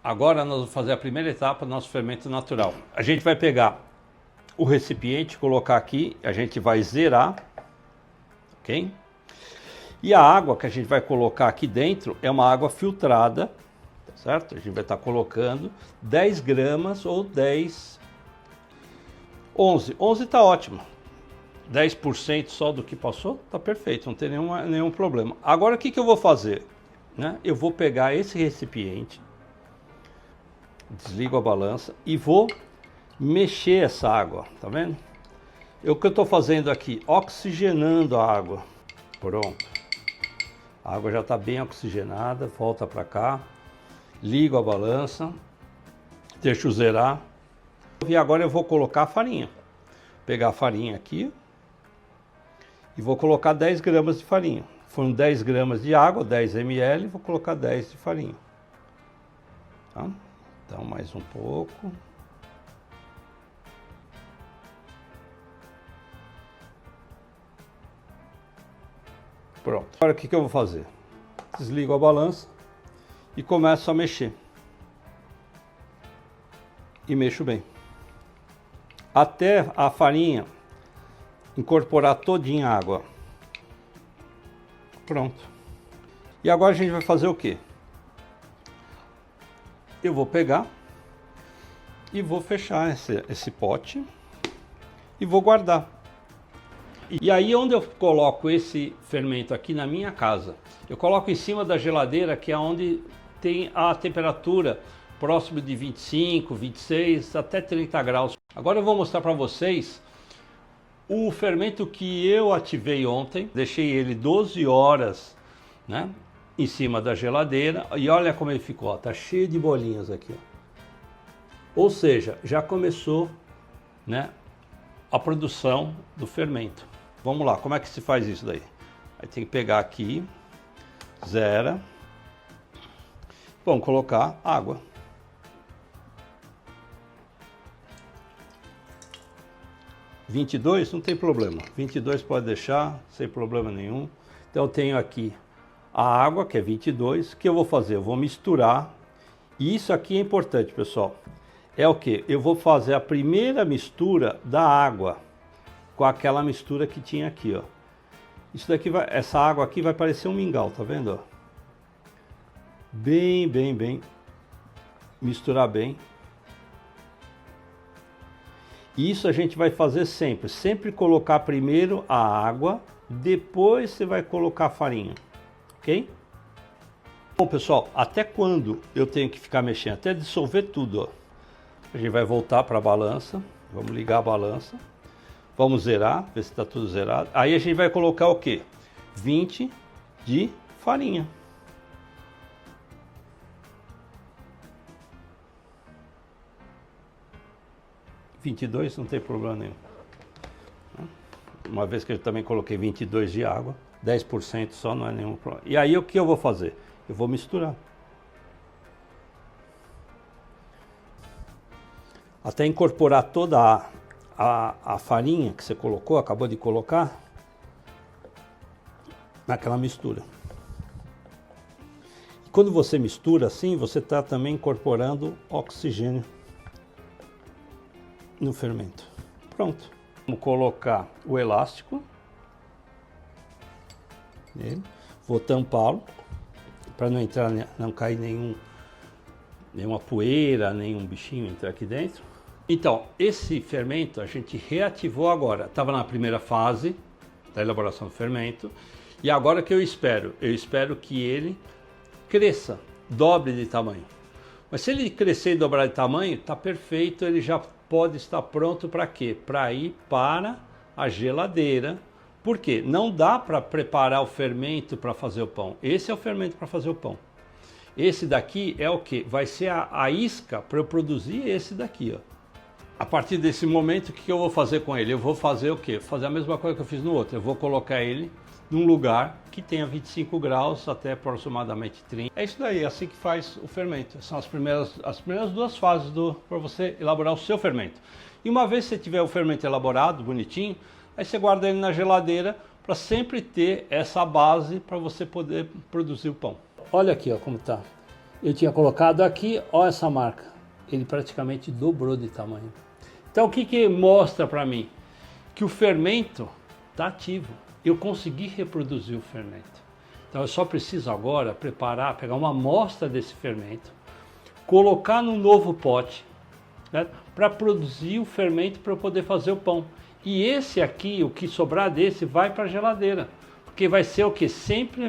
Agora nós vamos fazer a primeira etapa do nosso fermento natural. A gente vai pegar o recipiente, colocar aqui, a gente vai zerar, ok? E a água que a gente vai colocar aqui dentro é uma água filtrada, tá certo? A gente vai estar colocando 10 gramas ou 10, 11 está ótimo. 10% só do que passou, tá perfeito, não tem nenhum problema. Agora o que eu vou fazer? Né? Eu vou pegar esse recipiente, desligo a balança e vou mexer essa água, tá vendo? O que eu estou fazendo aqui? Oxigenando a água. Pronto. A água já está bem oxigenada, volta para cá, ligo a balança, deixo zerar. E agora eu vou colocar a farinha. Pegar a farinha aqui e vou colocar 10 gramas de farinha. Foram 10 gramas de água, 10 ml, vou colocar 10 de farinha. Tá? Então mais um pouco. Pronto. Agora o que eu vou fazer? Desligo a balança e começo a mexer. E mexo bem. Até a farinha incorporar todinha a água. Pronto. E agora a gente vai fazer o quê? Eu vou pegar e vou fechar esse pote e vou guardar. E aí onde eu coloco esse fermento aqui na minha casa? Eu coloco em cima da geladeira, que é onde tem a temperatura próximo de 25, 26, até 30 graus. Agora eu vou mostrar para vocês o fermento que eu ativei ontem. Deixei ele 12 horas, né, em cima da geladeira e olha como ele ficou, ó, tá cheio de bolinhas aqui, ó. Ou seja, já começou, né, a produção do fermento. Vamos lá, como é que se faz isso daí? Aí tem que pegar aqui, zera, vamos colocar água. (22) não tem problema, 22 pode deixar, sem problema nenhum. Então eu tenho aqui a água, que é 22, o que eu vou fazer? Eu vou misturar, e isso aqui é importante, pessoal. É o que? Eu vou fazer a primeira mistura da água com aquela mistura que tinha aqui, ó. Isso daqui vai, essa água aqui vai parecer um mingau, tá vendo? Ó? Bem, misturar bem. E isso a gente vai fazer sempre colocar primeiro a água, depois você vai colocar a farinha, ok? Bom, pessoal, até quando eu tenho que ficar mexendo? Até dissolver tudo, ó. A gente vai voltar para a balança, vamos ligar a balança, vamos zerar, ver se está tudo zerado. Aí a gente vai colocar o que? 20 de farinha. (22) não tem problema nenhum. Uma vez que eu também coloquei 22 de água, 10% só, não é nenhum problema. E aí o que eu vou fazer? Eu vou misturar. Até incorporar toda a farinha que você colocou, acabou de colocar, naquela mistura. E quando você mistura assim, você está também incorporando oxigênio no fermento. Pronto. Vamos colocar o elástico nele. Vou tampá-lo para não entrar, não cair nenhuma poeira, nenhum bichinho entrar aqui dentro. Então, esse fermento a gente reativou agora. Estava na primeira fase da elaboração do fermento. E agora que eu espero? Eu espero que ele cresça, dobre de tamanho. Mas se ele crescer e dobrar de tamanho, está perfeito, ele já pode estar pronto para quê? Para ir para a geladeira. Por quê? Não dá para preparar o fermento para fazer o pão. Esse é o fermento para fazer o pão. Esse daqui é o que? Vai ser a isca para eu produzir esse daqui, ó. A partir desse momento, o que eu vou fazer com ele? Eu vou fazer o quê? Fazer a mesma coisa que eu fiz no outro. Eu vou colocar ele num lugar que tenha 25 graus até aproximadamente 30. É isso daí, é assim que faz o fermento. São as primeiras duas fases para você elaborar o seu fermento. E uma vez que você tiver o fermento elaborado, bonitinho, aí você guarda ele na geladeira para sempre ter essa base para você poder produzir o pão. Olha aqui, ó, como tá. eu tinha colocado aqui, olha essa marca, ele praticamente dobrou de tamanho. Então o que mostra para mim? Que o fermento está ativo, eu consegui reproduzir o fermento. Então eu só preciso agora preparar, pegar uma amostra desse fermento, colocar num novo pote, né, para produzir o fermento para eu poder fazer o pão. E esse aqui, o que sobrar desse, vai para a geladeira, porque vai ser o que? Sempre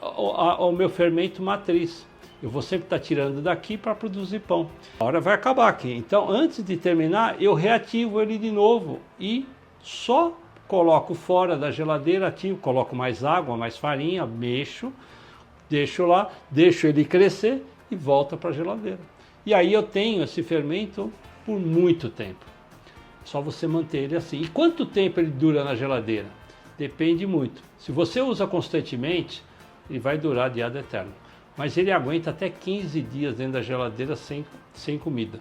o meu fermento matriz. Eu vou sempre estar tirando daqui para produzir pão. A hora vai acabar aqui. Então, antes de terminar, eu reativo ele de novo e só coloco fora da geladeira, ativo, coloco mais água, mais farinha, mexo, deixo lá, deixo ele crescer e volta para a geladeira. E aí eu tenho esse fermento por muito tempo. Só você manter ele assim. E quanto tempo ele dura na geladeira? Depende muito. Se você usa constantemente, ele vai durar de ad eterno. Mas ele aguenta até 15 dias dentro da geladeira sem comida.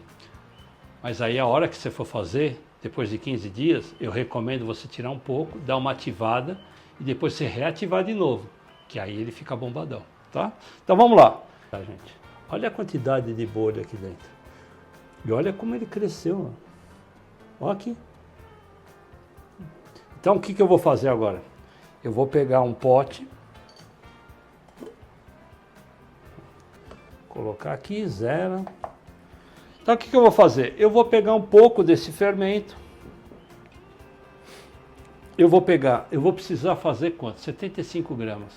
Mas aí a hora que você for fazer, depois de 15 dias, eu recomendo você tirar um pouco, dar uma ativada e depois você reativar de novo, que aí ele fica bombadão, tá? Então vamos lá. Tá, gente? Olha a quantidade de bolha aqui dentro. E olha como ele cresceu. Olha aqui. Então o que eu vou fazer agora? Eu vou pegar um pote, colocar aqui, zero. Então o que eu vou fazer? Eu vou pegar um pouco desse fermento. Eu vou precisar fazer quanto? 75 gramas.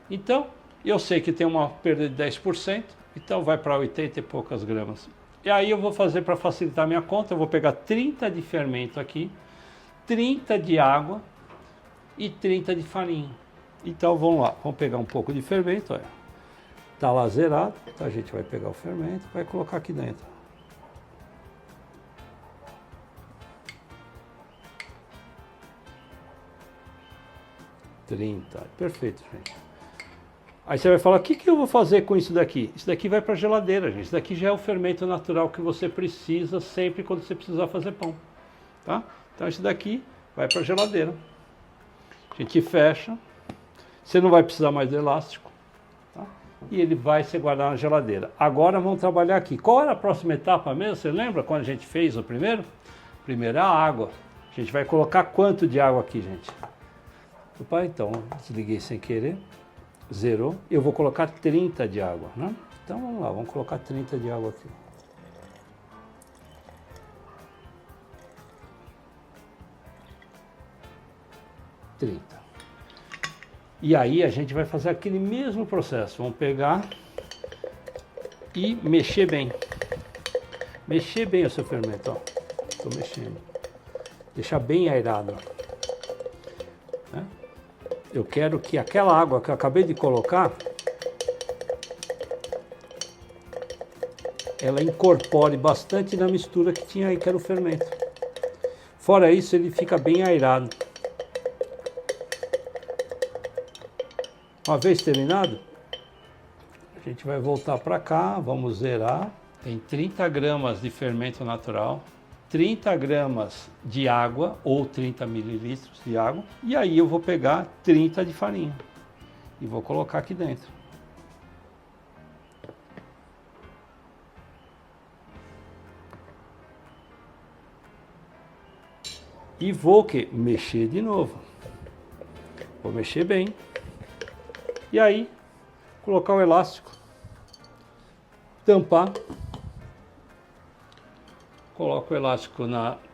Então, eu sei que tem uma perda de 10%, então vai para 80 e poucas gramas. E aí eu vou fazer, para facilitar a minha conta, eu vou pegar 30 de fermento aqui, 30 de água e 30 de farinha. Então vamos lá, vamos pegar um pouco de fermento, olha. Está lá zerado, então a gente vai pegar o fermento e vai colocar aqui dentro. Perfeito, gente. Aí você vai falar, o que eu vou fazer com isso daqui? Isso daqui vai para a geladeira, gente. Isso daqui já é o fermento natural que você precisa sempre quando você precisar fazer pão. Tá? Então isso daqui vai para a geladeira. A gente fecha. Você não vai precisar mais do elástico. Tá? E ele vai ser guardado na geladeira. Agora vamos trabalhar aqui. Qual era a próxima etapa mesmo? Você lembra quando a gente fez o primeiro? Primeiro é a água. A gente vai colocar quanto de água aqui, gente? Opa, então, desliguei sem querer. Zerou. Eu vou colocar 30 de água, né? Então vamos lá, vamos colocar 30 de água aqui. E aí a gente vai fazer aquele mesmo processo. Vamos pegar e mexer bem. Mexer bem o seu fermento, ó. Estou mexendo. Deixar bem aerado. Né? Eu quero que aquela água que eu acabei de colocar, ela incorpore bastante na mistura que tinha aí, que era o fermento. Fora isso, ele fica bem aerado. Uma vez terminado, a gente vai voltar para cá, vamos zerar. Tem 30 gramas de fermento natural, 30 gramas de água ou 30 mililitros de água. E aí eu vou pegar 30 de farinha e vou colocar aqui dentro. E vou mexer de novo. Vou mexer bem. E aí, colocar o elástico, tampar. Coloco o elástico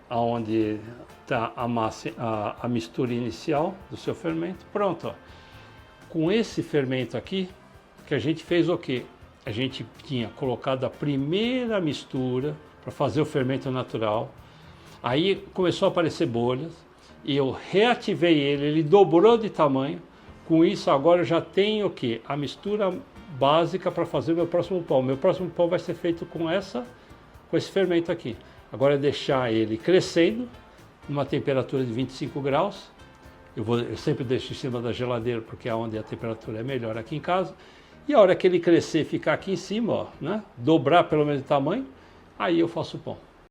onde está a massa, a mistura inicial do seu fermento. Pronto, ó. Com esse fermento aqui, que a gente fez o quê? A gente tinha colocado a primeira mistura para fazer o fermento natural. Aí começou a aparecer bolhas e eu reativei ele dobrou de tamanho. Com isso agora eu já tenho o quê? A mistura básica para fazer o meu próximo pão. Meu próximo pão vai ser feito com esse fermento aqui. Agora é deixar ele crescendo, numa temperatura de 25 graus. Eu sempre deixo em cima da geladeira, porque é onde a temperatura é melhor aqui em casa. E a hora que ele crescer e ficar aqui em cima, ó, né? Dobrar pelo menos de tamanho, aí eu faço o pão.